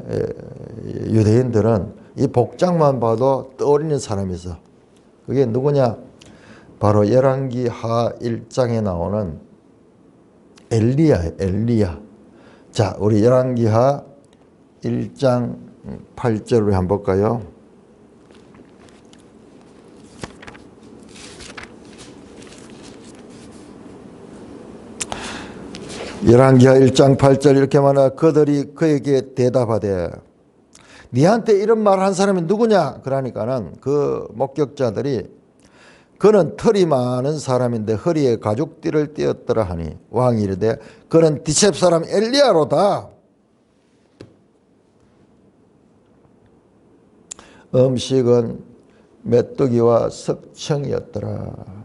유대인들은 이 복장만 봐도 떠오르는 사람이 있어. 그게 누구냐? 바로 열왕기 하 1장에 나오는 엘리야예요. 엘리야. 자, 우리 열왕기 하 1장 8절을 한번 볼까요? 열왕기하 1장 8절 이렇게 말하 그들이 그에게 대답하되 니한테 이런 말 한 사람이 누구냐? 그러니까는 그 목격자들이 그는 털이 많은 사람인데 허리에 가죽띠를 띠었더라 하니 왕이 이르되 그는 디셉 사람 엘리야로다. 음식은 메뚜기와 석청이었더라.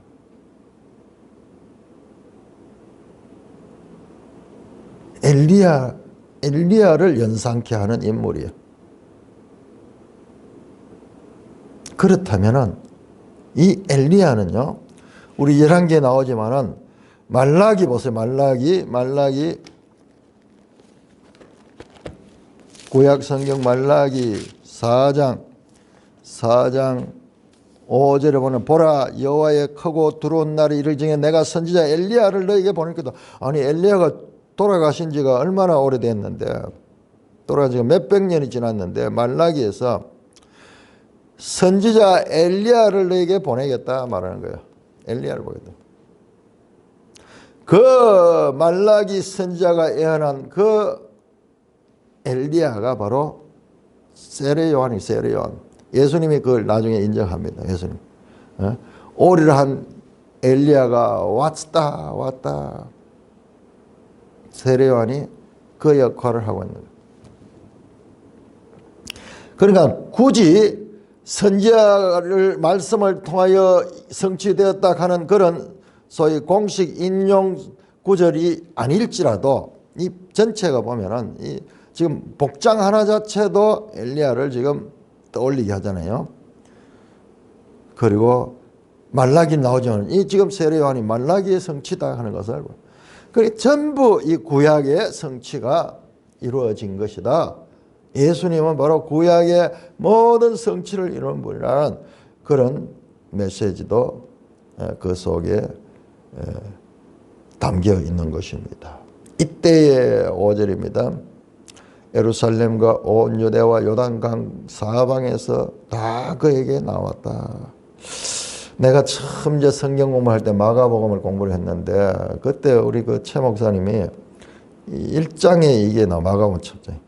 엘리야를 연상케 하는 인물이에요. 그렇다면은 이 엘리야는요, 우리 11개에 나오지만은 말라기 보세요. 말라기 구약 성경 말라기 4장 5절에 보면 보라 여호와의 크고 두려운 날이 이를 정해 내가 선지자 엘리야를 너에게 보내겠다. 아니 엘리야가 돌아가신 지가 얼마나 오래됐는데 돌아가신 지가 몇백 년이 지났는데 말라기에서 선지자 엘리야를 너에게 보내겠다 말하는 거예요. 엘리야를 보겠다. 그 말라기 선지자가 예언한 그 엘리야가 바로 세례 요한이 세례 요한. 예수님이 그걸 나중에 인정합니다. 예수님. 오리를 한 엘리야가 왔다. 세례 요한이 그 역할을 하고 있는 거예요. 그러니까 굳이 선지자를 말씀을 통하여 성취되었다 하는 그런 소위 공식 인용 구절이 아닐지라도 이 전체가 보면은 이 지금 복장 하나 자체도 엘리야를 지금 떠올리게 하잖아요. 그리고 말라기 나오죠. 이 지금 세례 요한이 말라기의 성취다 하는 것을 알고. 그래 전부 이 구약의 성취가 이루어진 것이다. 예수님은 바로 구약의 모든 성취를 이룬 분이라는 그런 메시지도 그 속에 담겨 있는 것입니다. 이때의 5절입니다. 예루살렘과 온 유대와 요단강 사방에서 다 그에게 나왔다. 내가 처음 이제 성경 공부할 때 마가복음을 공부를 했는데 그때 우리 그 최 목사님이 1장에 이게 나와 마가복음 첫 장.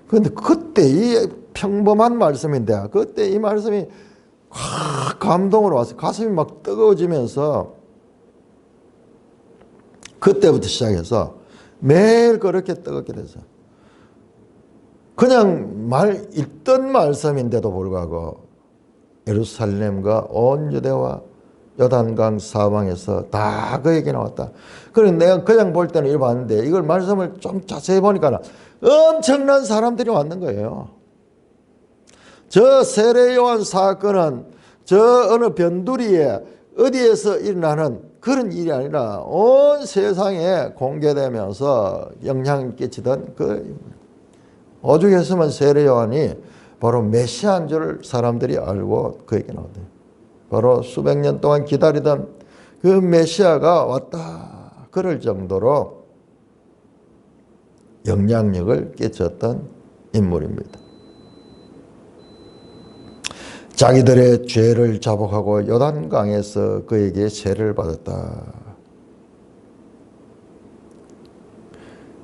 그런데 그때 이 평범한 말씀인데 그때 이 말씀이 감동으로 왔어요. 가슴이 막 뜨거워지면서 그때부터 시작해서 매일 그렇게 뜨겁게 됐어요. 그냥 읽던 말씀인데도 불구하고 예루살렘과 온 유대와 요단강 사방에서 다 그에게 나왔다. 그래서 내가 그냥 볼 때는 이걸 봤는데 이걸 말씀을 좀 자세히 보니까 엄청난 사람들이 왔는 거예요. 저 세례 요한 사건은 저 어느 변두리에 어디에서 일어나는 그런 일이 아니라 온 세상에 공개되면서 영향을 끼치던 그 오죽했으면 세례 요한이 바로 메시아인 줄 사람들이 알고 그에게 나왔대요. 바로 수백 년 동안 기다리던 그 메시아가 왔다. 그럴 정도로 영향력을 끼쳤던 인물입니다. 자기들의 죄를 자복하고 요단강에서 그에게 세례를 받았다.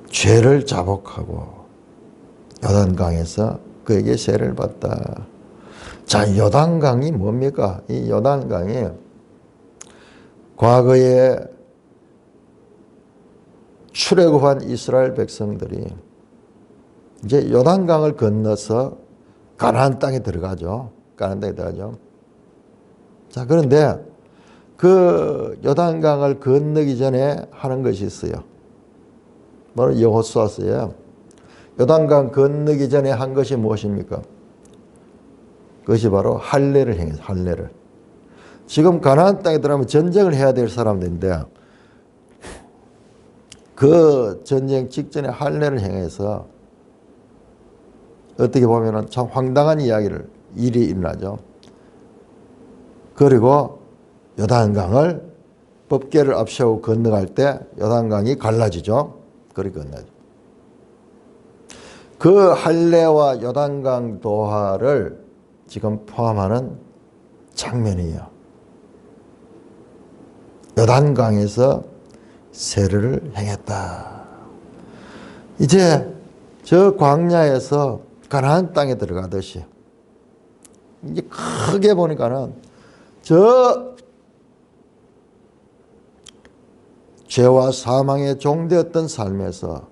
죄를 자복하고 요단강에서 그에게 세례를 받다. 자, 요단강이 뭡니까? 이 요단강이 과거에 출애굽한 이스라엘 백성들이 이제 요단강을 건너서 가나안 땅에 들어가죠. 가나안 땅에 들어가죠. 자, 그런데 그 요단강을 건너기 전에 하는 것이 있어요. 바로 여호수아서에 요단강 건너기 전에 한 것이 무엇입니까? 그것이 바로 할례를 행해서 할례를. 지금 가나안 땅에 들어가면 전쟁을 해야 될 사람들인데 그 전쟁 직전에 할례를 행해서 어떻게 보면 참 황당한 일이 일어나죠. 그리고 요단강을 법궤를 앞세우고 건너갈 때 요단강이 갈라지죠. 그렇게 건너죠. 그 할례와 요단강 도하를 지금 포함하는 장면이에요. 요단강에서 세례를 행했다. 이제 저 광야에서 가나안 땅에 들어가듯이 이제 크게 보니까는 저 죄와 사망에 종되었던 삶에서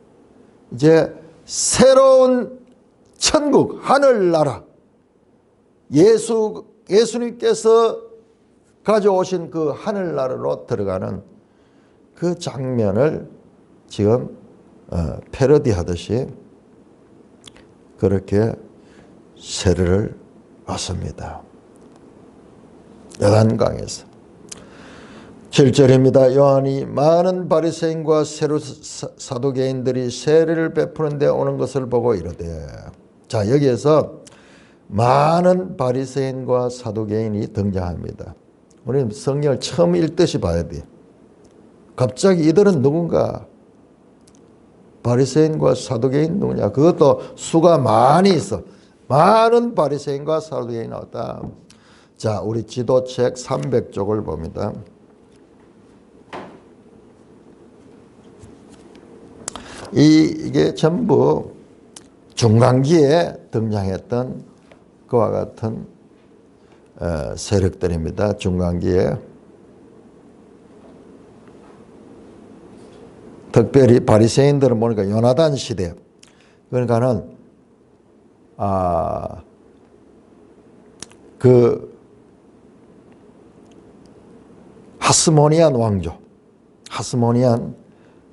이제 새로운 천국, 하늘나라, 예수님께서 가져오신 그 하늘나라로 들어가는 그 장면을 지금 패러디하듯이 그렇게 세례를 받습니다. 요단강에서. 7절입니다. 요한이 많은 바리새인과 사두개인들이 세례를 베푸는 데 오는 것을 보고 이르되. 자, 여기에서 많은 바리새인과 사두개인이 등장합니다. 우리는 성경을 처음 읽듯이 봐야 돼. 갑자기 이들은 누군가? 바리새인과 사두개인 누구냐? 그것도 수가 많이 있어. 많은 바리새인과 사두개인이 나왔다. 자, 우리 지도책 300쪽을 봅니다. 이게 전부 중간기에 등장했던 그와 같은 세력들입니다. 중간기에. 특별히 바리새인들은 보니까 요나단 시대. 그러니까는 그 하스모니안 왕조, 하스모니안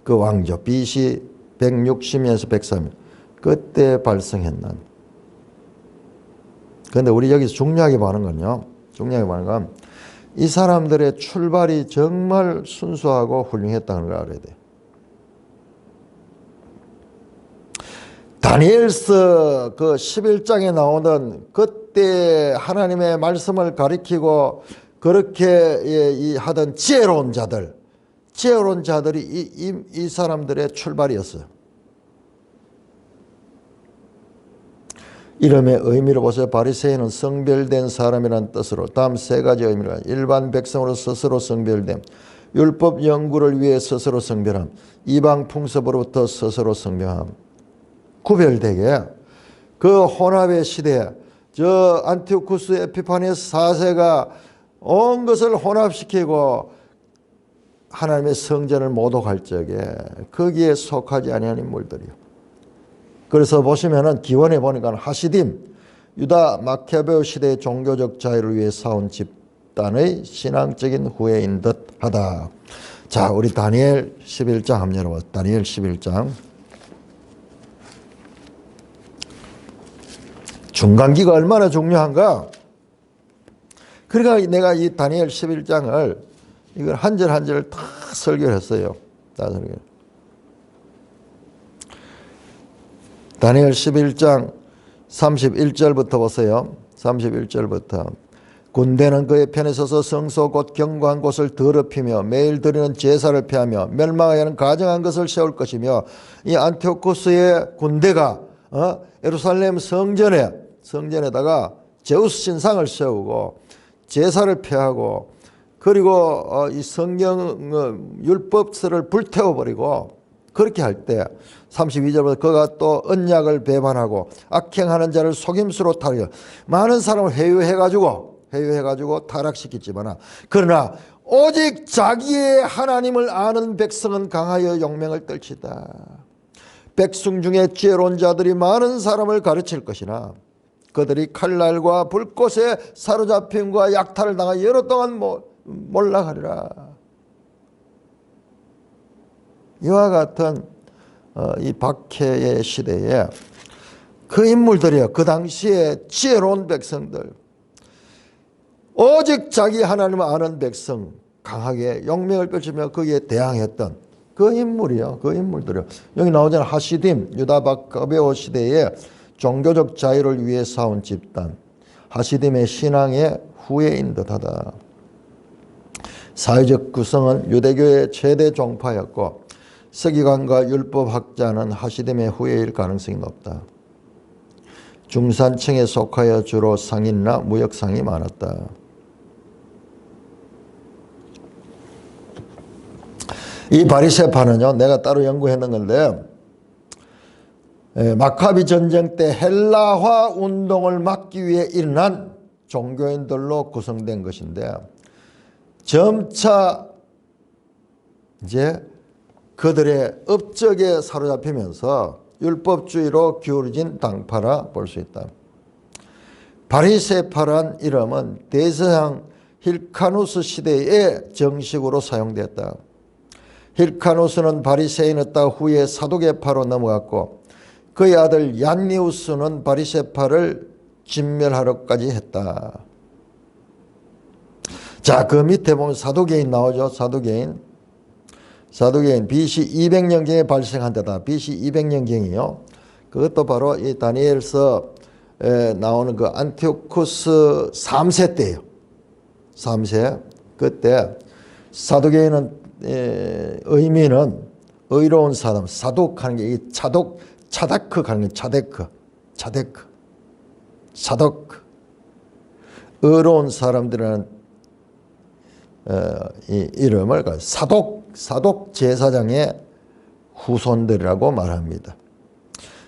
그 왕조 BC 160년에서 103년 그때 발생했는. 그런데 우리 여기서 중요하게 보는 건요. 중요하게 보는 건 이 사람들의 출발이 정말 순수하고 훌륭했다는 걸 알아야 돼. 다니엘서 그 11장에 나오는 그때 하나님의 말씀을 가리키고 그렇게 하던 지혜로운 자들이 이 사람들의 출발이었어요. 이름의 의미를 보세요. 바리새인은 성별된 사람이라는 뜻으로 다음 세 가지 의미가 일반 백성으로 스스로 성별됨, 율법 연구를 위해 스스로 성별함, 이방 풍습으로부터 스스로 성별함. 구별되게 그 혼합의 시대에 저 안티오쿠스 에피파니스 4세가 온 것을 혼합시키고 하나님의 성전을 모독할 적에 거기에 속하지 아니한 인물들이요. 그래서 보시면은 기원에 보니까 하시딤 유다 마케베오 시대의 종교적 자유를 위해 싸운 집단의 신앙적인 후예인 듯하다. 자, 우리 다니엘 11장 한번 열어봐. 다니엘 11장 중간기가 얼마나 중요한가? 그러니까 내가 이 다니엘 11장을 이걸 한 절 한 절을 다 설교를 했어요. 다 설교. 다니엘 11장 31절부터 보세요. 31절부터 군대는 그의 편에 서서 성소 곧 견고한 곳을 더럽히며 매일 드리는 제사를 폐하며 멸망하여 하는 가정한 것을 세울 것이며 이 안티오코스의 군대가 예루살렘 성전에다가 제우스 신상을 세우고 제사를 폐하고 그리고 이 성경 율법서를 불태워버리고 그렇게 할 때 32절부터 그가 또 언약을 배반하고 악행하는 자를 속임수로 타려 많은 사람을 회유해가지고 타락시켰지만 그러나 오직 자기의 하나님을 아는 백성은 강하여 용맹을 떨치다. 백성 중에 지혜로운 자들이 많은 사람을 가르칠 것이나 그들이 칼날과 불꽃에 사로잡힘과 약탈을 당하 여러 동안 몰락하리라. 이와 같은 이 박해의 시대에 그 인물들이요, 그 당시에 지혜로운 백성들, 오직 자기 하나님을 아는 백성, 강하게 용맹을 펼치며 거기에 대항했던 그 인물이요, 그 인물들이요. 여기 나오잖아요. 하시딤 유다 마카베오 시대에 종교적 자유를 위해 싸운 집단, 하시딤의 신앙의 후예인 듯하다. 사회적 구성은 유대교의 최대 종파였고 서기관과 율법학자는 하시딤의 후예일 가능성이 높다. 중산층에 속하여 주로 상인이나 무역상이 많았다. 이 바리새파는요, 내가 따로 연구했는 건데 마카비 전쟁 때 헬라화 운동을 막기 위해 일어난 종교인들로 구성된 것인데 점차 이제 그들의 업적에 사로잡히면서 율법주의로 기울어진 당파라 볼 수 있다. 바리새파란 이름은 대서양 힐카누스 시대에 정식으로 사용됐다. 힐카누스는 바리새인이었다 후에 사두개파로 넘어갔고 그의 아들 얀니우스는 바리새파를 진멸하려까지 했다. 자, 그 밑에 보면 사두개인 나오죠. 사두개인 BC 200년경에 발생한 데다. BC 200년경이요. 그것도 바로 이 다니엘서 나오는 그 안티오쿠스 3세 때예요. 3세. 그때 사두개인은 의미는 의로운 사람, 사독하는 게 이 차다크 가는 게 사독. 의로운 사람들이라는 이 이름을 사독 제사장의 후손들이라고 말합니다.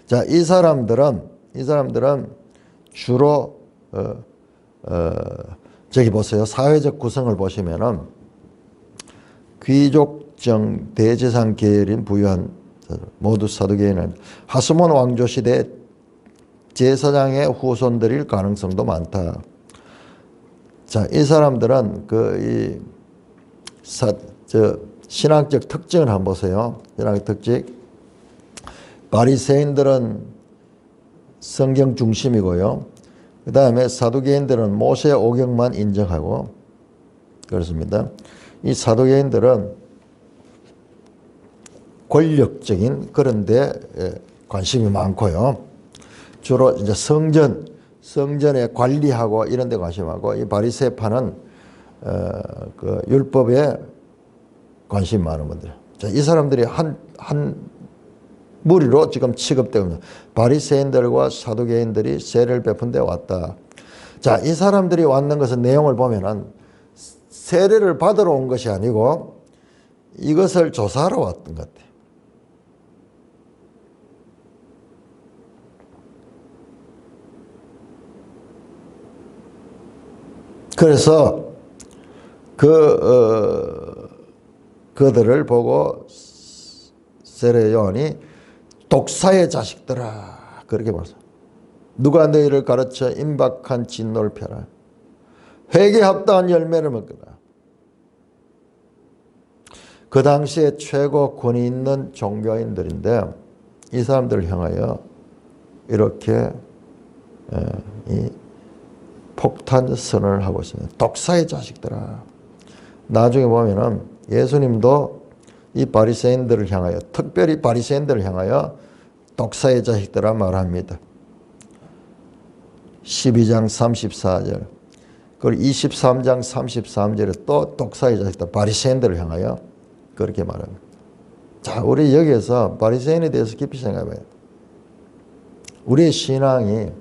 자, 이 사람들은 주로 저기 보세요. 사회적 구성을 보시면은 귀족정 대제사장 계열인 부유한 모두 사두개인은 하스몬 왕조 시대 제사장의 후손들일 가능성도 많다. 자, 이 사람들은 신학적 특징을 한번 보세요. 신학적 특징. 바리새인들은 성경 중심이고요. 그 다음에 사두개인들은 모세 오경만 인정하고 그렇습니다. 이 사두개인들은 권력적인 그런데 관심이 많고요. 주로 이제 성전에 관리하고 이런 데 관심하고, 이 바리새파는 그 율법에 관심이 많은 분들. 자, 이 사람들이 한 무리로 지금 취급되고 있는 바리새인들과 사두개인들이 세례를 베푼 데 왔다. 자, 이 사람들이 왔는 것은 내용을 보면은 세례를 받으러 온 것이 아니고 이것을 조사하러 왔던 것 같아요. 그래서 그들을 보고 세례 요한이 독사의 자식들아 그렇게 말했어요. 누가 너희를 가르쳐 임박한 진노를 펴라. 회개에 합당한 열매를 먹거라. 그 당시에 최고 권위 있는 종교인들인데 이 사람들을 향하여 이렇게 이 폭탄 선언을 하고 있습니다. 독사의 자식들아. 나중에 보면은 예수님도 이 바리새인들을 향하여, 특별히 바리새인들을 향하여 독사의 자식들아 말합니다. 12장 34절 그리고 23장 33절에 또 독사의 자식들 바리새인들을 향하여 그렇게 말합니다. 자, 우리 여기에서 바리새인에 대해서 깊이 생각해봐요. 우리의 신앙이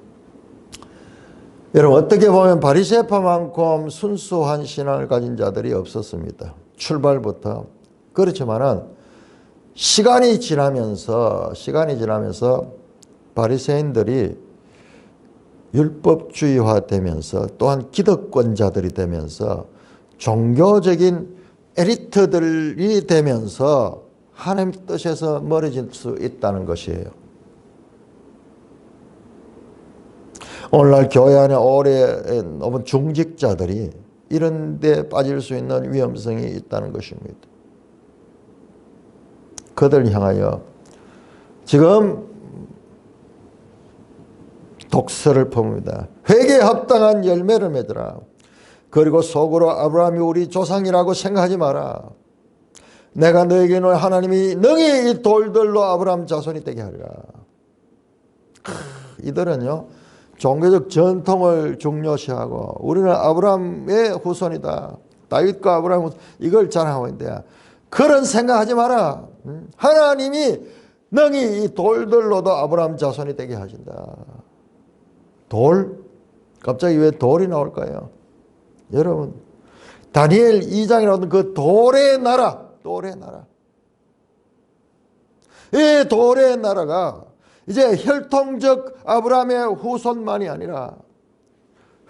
여러분 어떻게 보면 바리새파만큼 순수한 신앙을 가진 자들이 없었습니다. 출발부터. 그렇지만은 시간이 지나면서 바리새인들이 율법주의화되면서 또한 기득권자들이 되면서 종교적인 엘리트들이 되면서 하나님 뜻에서 멀어질 수 있다는 것이에요. 오늘날 교회 안에 오래 넘은 중직자들이 이런 데 빠질 수 있는 위험성이 있다는 것입니다. 그들을 향하여 지금 독서를 품습니다. 회개에 합당한 열매를 맺으라. 그리고 속으로 아브라함이 우리 조상이라고 생각하지 마라. 내가 너에게는 하나님이 능히 이 돌들로 아브라함 자손이 되게 하리라. 이들은요 종교적 전통을 중요시하고 우리는 아브라함의 후손이다. 다윗과 아브라함 후손, 이걸 자랑하고 있는데 그런 생각하지 마라. 하나님이 능히 이 돌들로도 아브라함 자손이 되게 하신다. 돌? 갑자기 왜 돌이 나올까요? 여러분 다니엘 2장에 나오는 그 돌의 나라, 이 돌의 나라가 이제 혈통적 아브라함의 후손만이 아니라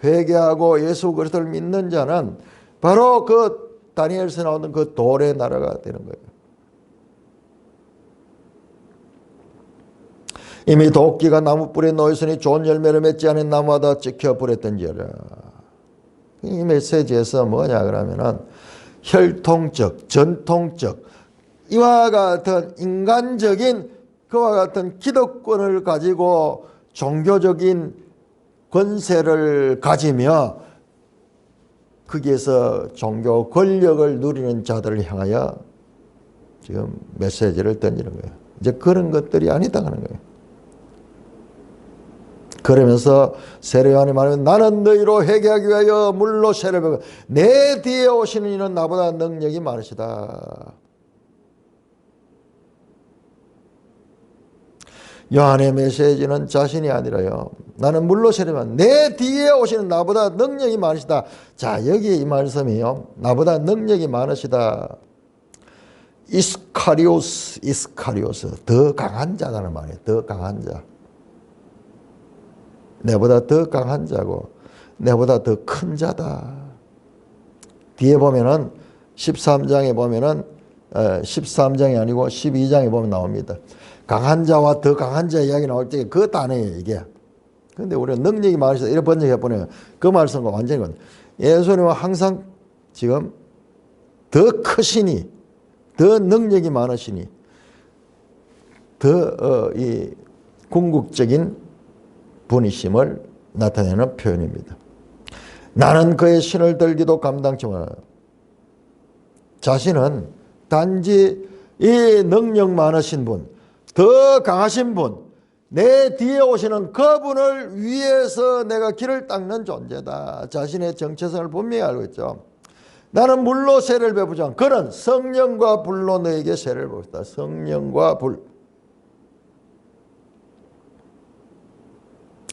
회개하고 예수 그리스도를 믿는 자는 바로 그 다니엘에서 나오는 그 돌의 나라가 되는 거예요. 이미 도끼가 나무 뿔에 놓였으니 좋은 열매를 맺지 않은 나무마다 찍혀 불에 던지라. 이 메시지에서 뭐냐 그러면은 혈통적, 전통적 이와 같은 인간적인 그와 같은 기득권을 가지고 종교적인 권세를 가지며 거기에서 종교 권력을 누리는 자들을 향하여 지금 메시지를 던지는 거예요. 이제 그런 것들이 아니다 하는 거예요. 그러면서 세례 요한이 말하면 나는 너희로 회개하기 위하여 물로 세례를 받고 내 뒤에 오시는 이는 나보다 능력이 많으시다. 요한의 메시지는 자신이 아니라요. 나는 물로 세례만 내 뒤에 오시는 나보다 능력이 많으시다. 자, 여기 이 말씀이요. 나보다 능력이 많으시다. 이스카리오스 더 강한 자라는 말이에요. 더 강한 자. 내보다 더 강한 자고 내보다 더 큰 자다. 뒤에 보면은 13장에 보면은 13장이 아니고 12장에 보면 나옵니다. 강한 자와 더 강한 자 이야기 나올 때 그 단어예요 이게. 그런데 우리가 능력이 많으시다 이렇게 번역해 보내요. 그 말씀과 완전히 예수님은 항상 지금 더 크시니 더 능력이 많으시니 더 이 궁극적인 분이심을 나타내는 표현입니다. 나는 그의 신을 들기도 감당치 못하나. 자신은 단지 이 능력 많으신 분, 더 강하신 분, 내 뒤에 오시는 그분을 위해서 내가 길을 닦는 존재다. 자신의 정체성을 분명히 알고 있죠. 나는 물로 세례를 베푸지만 그는 성령과 불로 너에게 세례를 베푸다. 성령과 불.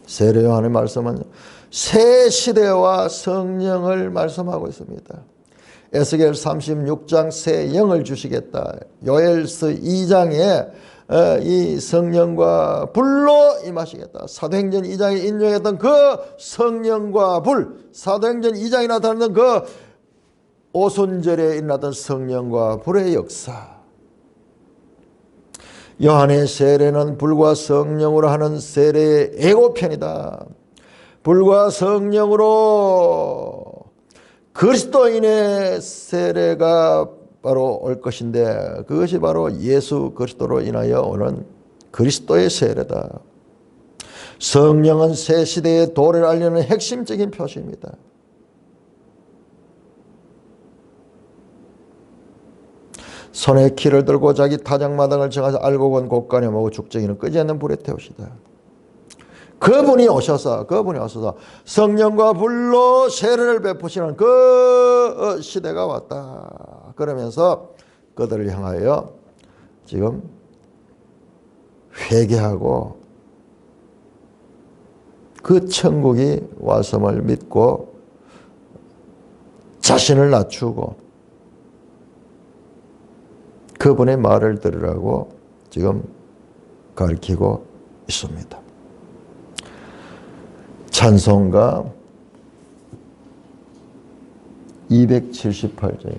세례 요한의 말씀은 새 시대와 성령을 말씀하고 있습니다. 에스겔 36장 새 영을 주시겠다. 요엘서 2장에 이 성령과 불로 임하시겠다. 사도행전 2장에 인용했던 그 성령과 불, 사도행전 2장에 나타나는 그 오순절에 일어났던 성령과 불의 역사. 요한의 세례는 불과 성령으로 하는 세례의 예고편이다. 불과 성령으로 그리스도인의 세례가 바로 올 것인데 그것이 바로 예수 그리스도로 인하여 오는 그리스도의 세례다. 성령은 새 시대의 도래를 알리는 핵심적인 표시입니다. 손에 키를 들고 자기 타작마당을 정하서 알고 본 곳간에 모고 죽정이는 끄지 않는 불에 태우시다. 그분이 오셔서 성령과 불로 세례를 베푸시는 그 시대가 왔다. 그러면서 그들을 향하여 지금 회개하고 그 천국이 왔음을 믿고 자신을 낮추고 그분의 말을 들으라고 지금 가르치고 있습니다. 찬송가 278장